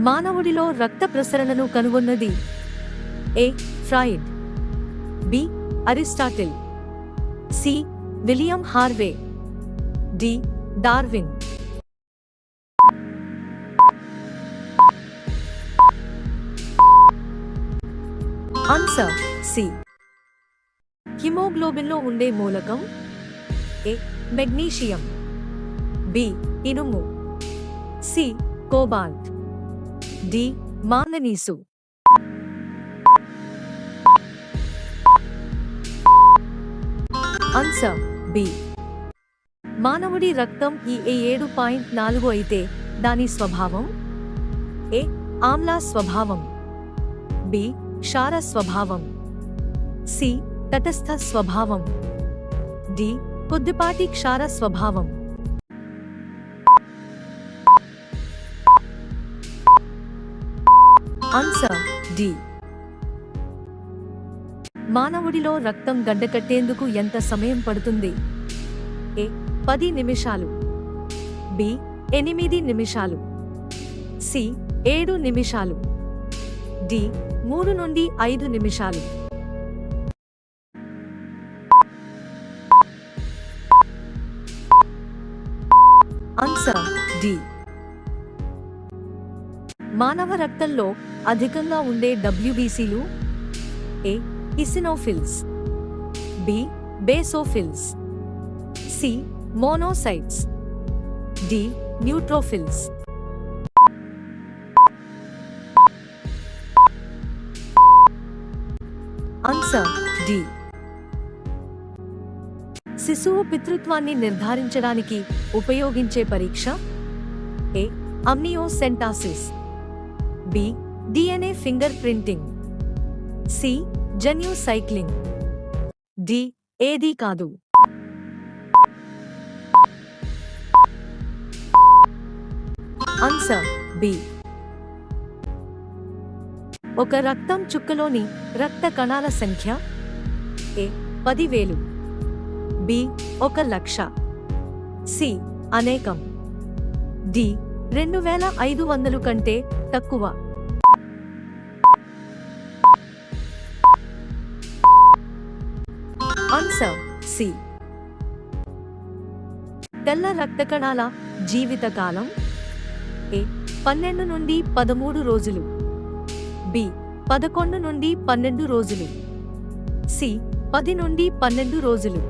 మానవుడిలో రక్త ప్రసరణను కనుగొన్నది? A. Freud, B. Aristotle, C. William Harvey, D. Darwin. Answer C. హిమోగ్లోబిన్లో ఉండే మూలకం? ఏ. Magnesium, B. ఇనుము, C. Cobalt, D. Manganese. Answer B. మానవుడి రక్తం ఈ 7.4 అయితే దాని స్వభావం? ఏ. ఆమ్ల స్వభావం, బి. క్షార స్వభావం, సి. తటస్థ స్వభావం, డి. కొద్దిపాటి క్షార స్వభావం. Answer D. మానవుడిలో రక్తం గడ్డకట్టేందుకు ఎంత సమయం పడుతుంది? ఏ. 10 నిమిషాలు, బి. 8 నిమిషాలు, సి. 7 నిమిషాలు, డి. 3 నుండి 5 నిమిషాలు. Answer D. మానవ రక్తంలో అధికంగా ఉండే డబ్ల్యూబీసీలు? A. Eosinophils, B. Basophils, C. Monocytes, D. Neutrophils. Answer D. శిశువు పితృత్వాన్ని నిర్ధారించడానికి ఉపయోగించే పరీక్ష? A. Amniocentesis, B. D N A finger printing, C. జన్యు సైక్లింగ్, డి. ఏదీ కాదు. Answer B. ఒక రక్తం చుక్కలోని రక్త కణాల సంఖ్య? ఏ. 10,000, బి. 1,00,000, సి. అనేకం, డి. 2,500 కంటే తక్కువ. Answer C. తెల్ల రక్త కణాల జీవితకాలం? ఏ. 12 నుండి 13 రోజులు, బి. 11 నుండి 12 రోజులు, సి. 10 నుండి 12 రోజులు,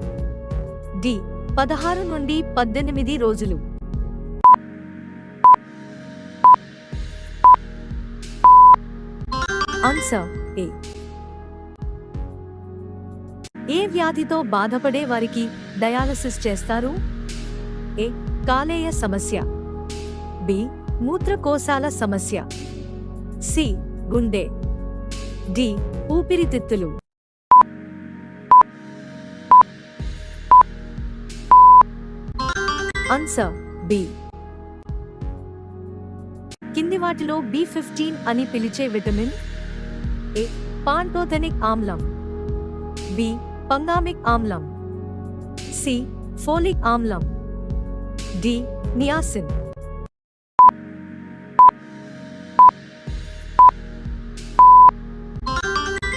డి. 16 నుండి 18 రోజులు. ఆన్సర్ ఏ. ఏ వ్యాధితో బాధపడే వారికి డయాలసిస్ చేస్తారు? ఏ. కాలేయ సమస్య, బి. మూత్రకోశాల సమస్య, సి. గుండె, డి. ఊపిరితిత్తులు. Answer B. కింది వాటిలో B15 అని పిలిచే విటమిన్? ఏ. పాంటోథెనిక్ ఆమ్లం, బి. పంగామిక్ ఆమ్లం, సి. ఫోలిక్ ఆమ్లం, డి. నియాసిన్.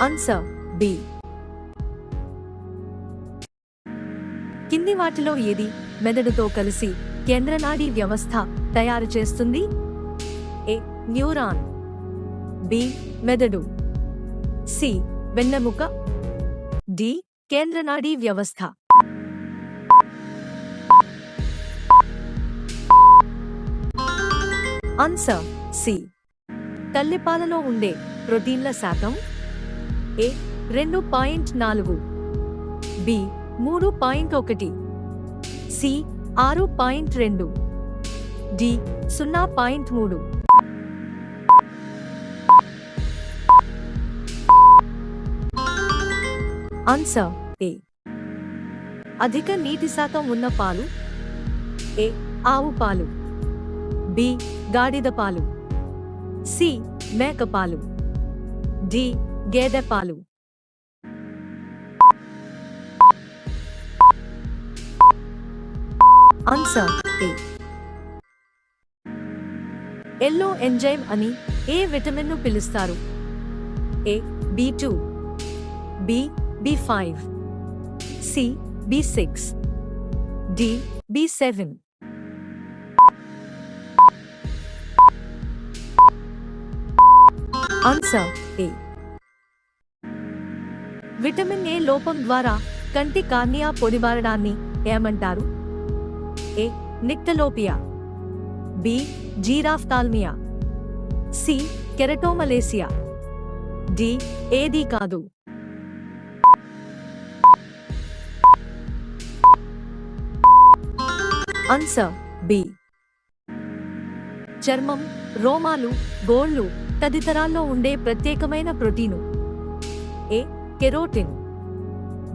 Answer B. కింది వాటిలో ఏది మెదడుతో కలిసి కేంద్రనాడీ వ్యవస్థ తయారు చేస్తుంది? ఏ. Neuron, B. మెదడు, సి. వెన్నెముక, డి. కేంద్రనాడీ వ్యవస్థ. Answer C. తల్లిపాలలో ఉండే ప్రోటీన్ల శాతం? A. 2.4, B. 3.1, C. 6.2, D. 0.3. Answer A. అధిక నీటి శాతం ఉన్న పాలు? ఏ. ఆవు పాలు, బి. గాడిద పాలు, సి. మేక పాలు, డి. గేదె పాలు. ఆన్సర్ ఏ. ఎల్లో ఎంజైమ్ అని ఏ విటమిన్ను పిలుస్తారు? A B2, B B5, C B6, D B7. Answer A. Vitamin A లోపం ద్వారా కంటి కార్నియా పొడిబారడాన్ని ఏమంటారు? A nyctalopia, B xerophthalmia, C keratomalacia, D ఏదీ కాదు. Answer B. చర్మం, రోమాలు, గోళ్ళు తదితరాల్లో ఉండే ప్రత్యేకమైన protein. A carotene,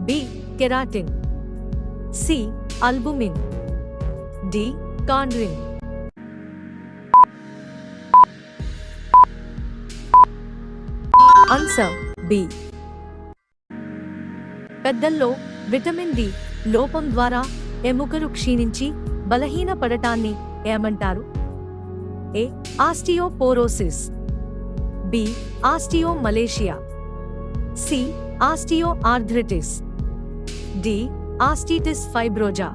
B keratin, C albumin, D chondrin. Answer B. పెద్దల్లో విటమిన్ డి లోపం ద్వారా ఎముకలు క్షీణించి బలహీనపడటాన్ని ఏమంటారు? A osteoporosis, B osteomalacia, C osteoarthritis, D osteitis fibrosa.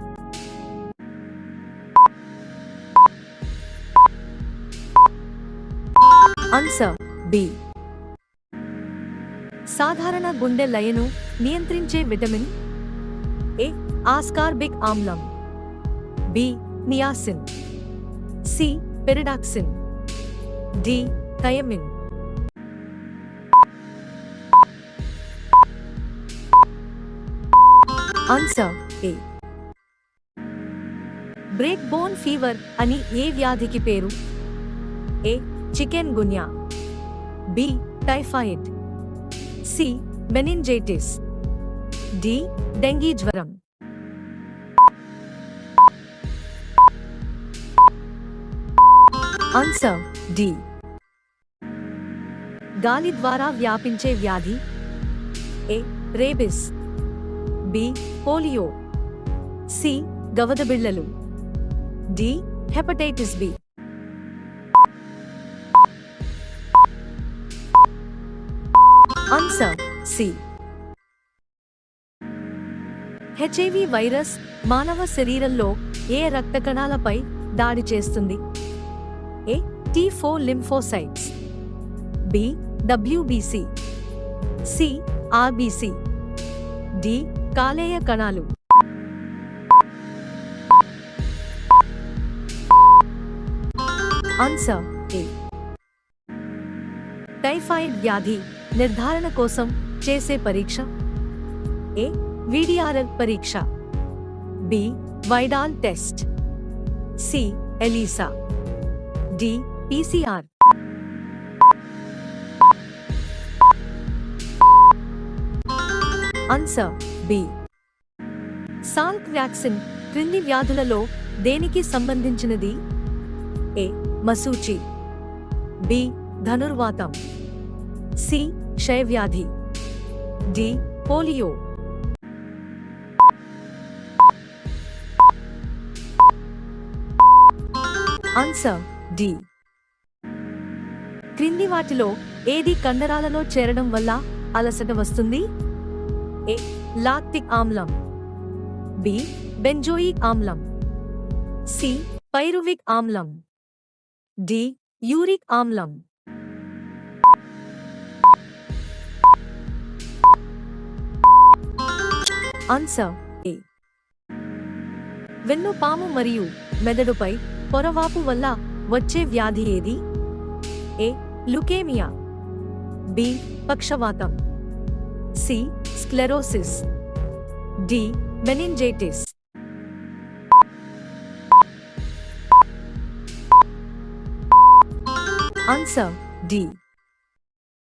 Answer B. సాధారణ గుండె లయను నియంత్రించే విటమిన్. ఏ ఆస్కార్బిక్ ఆమ్లం, B niacin, C pyridoxine, D thiamine. Answer A. Break bone fever అని ఏ వ్యాధికి పేరు? A chikungunya, B typhoid, C meningitis, D dengue జ్వరం. Answer D. గాలి ద్వారా వ్యాపించే వ్యాధి. A rabies, B polio, C గవదబిళ్ళలు, D hepatitis B. Answer C. HIV virus మానవ శరీరంలో ఏ రక్త కణాలపై దాడి చేస్తుంది? ఏ T4 లింఫోసైట్స్, B WBC, C RBC, D కాలేయ కణాలు. ఆన్సర్ ఏ. టైఫాయిడ్ వ్యాధి నిర్ధారణ కోసం చేసే పరీక్ష. ఏ VDRL పరీక్ష, B Widal test, C ELISA, D PCR. Answer B. Salk vaccine క్రింది వ్యాధులలో దేనికి సంబంధించినది? ఏ మసూచి, బి ధనుర్వాతం, సి క్షయవ్యాధి, డి పోలియో. Answer D. క్రింది వాటిలో ఏది కండరాలలో చేరడం వల్ల అలసట వస్తుంది? ఏ లాక్టిక్ ఆమ్లం, బి బెంజోయిక్ ఆమ్లం, సి పైరువిక్ ఆమ్లం, డి యూరిక్ ఆమ్లం. Answer A. వెన్నుపాము మరియు మెదడుపై పొరవాపు వల్ల వచ్చే వ్యాధి ఏది? ఏ లుకేమియా, బి పక్షవాతం, C sclerosis, D meningitis. Answer D.